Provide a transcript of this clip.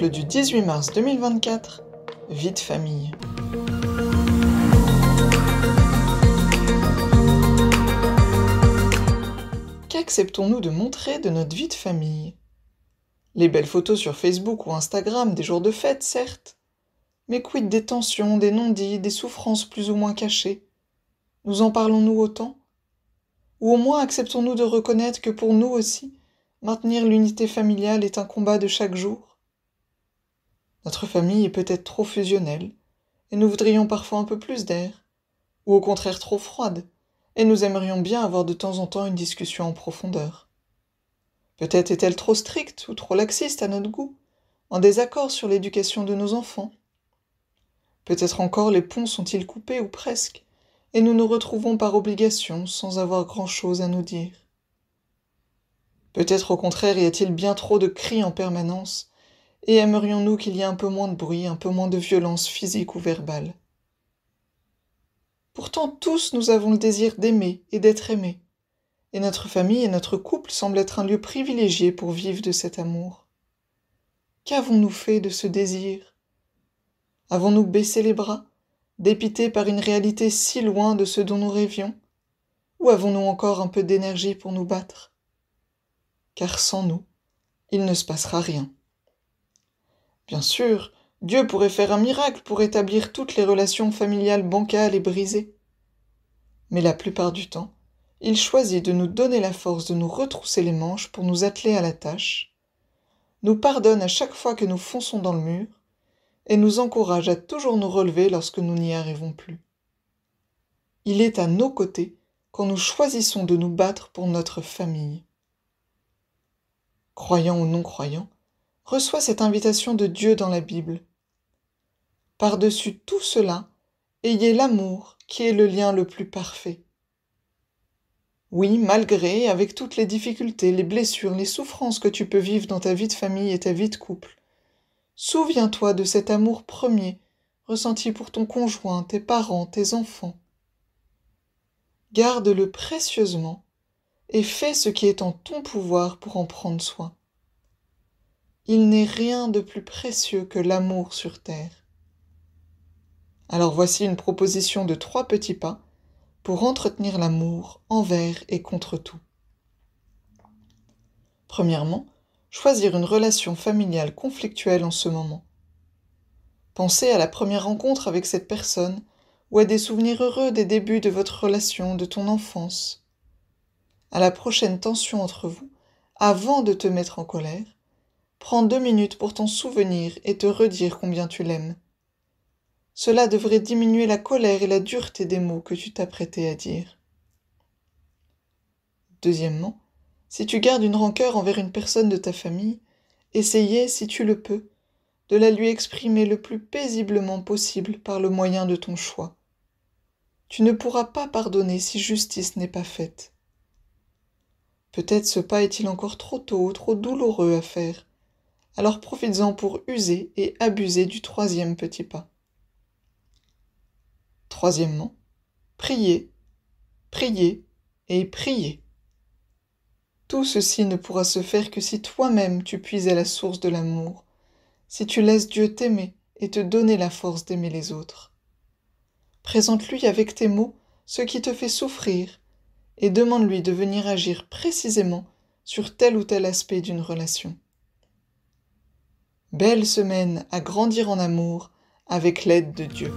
Oracle du 18 mars 2024, vie de famille. Qu'acceptons-nous de montrer de notre vie de famille? Les belles photos sur Facebook ou Instagram des jours de fête, certes, mais quid des tensions, des non-dits, des souffrances plus ou moins cachées? Nous en parlons-nous autant? Ou au moins acceptons-nous de reconnaître que pour nous aussi, maintenir l'unité familiale est un combat de chaque jour? Notre famille est peut-être trop fusionnelle, et nous voudrions parfois un peu plus d'air, ou au contraire trop froide, et nous aimerions bien avoir de temps en temps une discussion en profondeur. Peut-être est-elle trop stricte ou trop laxiste à notre goût, en désaccord sur l'éducation de nos enfants. Peut-être encore les ponts sont-ils coupés ou presque, et nous nous retrouvons par obligation sans avoir grand-chose à nous dire. Peut-être au contraire y a-t-il bien trop de cris en permanence, et aimerions-nous qu'il y ait un peu moins de bruit, un peu moins de violence physique ou verbale. Pourtant tous nous avons le désir d'aimer et d'être aimés, et notre famille et notre couple semblent être un lieu privilégié pour vivre de cet amour. Qu'avons-nous fait de ce désir? Avons-nous baissé les bras, dépités par une réalité si loin de ce dont nous rêvions? Ou avons-nous encore un peu d'énergie pour nous battre? Car sans nous, il ne se passera rien. Bien sûr, Dieu pourrait faire un miracle pour établir toutes les relations familiales bancales et brisées. Mais la plupart du temps, il choisit de nous donner la force de nous retrousser les manches pour nous atteler à la tâche, nous pardonne à chaque fois que nous fonçons dans le mur, et nous encourage à toujours nous relever lorsque nous n'y arrivons plus. Il est à nos côtés quand nous choisissons de nous battre pour notre famille. Croyant ou non croyant, reçois cette invitation de Dieu dans la Bible. Par-dessus tout cela, ayez l'amour qui est le lien le plus parfait. Oui, malgré, avec toutes les difficultés, les blessures, les souffrances que tu peux vivre dans ta vie de famille et ta vie de couple, souviens-toi de cet amour premier ressenti pour ton conjoint, tes parents, tes enfants. Garde-le précieusement et fais ce qui est en ton pouvoir pour en prendre soin. Il n'est rien de plus précieux que l'amour sur terre. Alors voici une proposition de 3 petits pas pour entretenir l'amour envers et contre tout. Premièrement, choisir une relation familiale conflictuelle en ce moment. Pensez à la première rencontre avec cette personne ou à des souvenirs heureux des débuts de votre relation, de ton enfance. À la prochaine tension entre vous, avant de te mettre en colère, prends 2 minutes pour t'en souvenir et te redire combien tu l'aimes. Cela devrait diminuer la colère et la dureté des mots que tu t'apprêtais à dire. Deuxièmement, si tu gardes une rancœur envers une personne de ta famille, essayez, si tu le peux, de la lui exprimer le plus paisiblement possible par le moyen de ton choix. Tu ne pourras pas pardonner si justice n'est pas faite. Peut-être ce pas est-il encore trop tôt, trop douloureux à faire, alors profites-en pour user et abuser du 3e petit pas. Troisièmement, priez, priez et priez. Tout ceci ne pourra se faire que si toi-même tu puises à la source de l'amour, si tu laisses Dieu t'aimer et te donner la force d'aimer les autres. Présente-lui avec tes mots ce qui te fait souffrir et demande-lui de venir agir précisément sur tel ou tel aspect d'une relation. Belle semaine à grandir en amour avec l'aide de Dieu.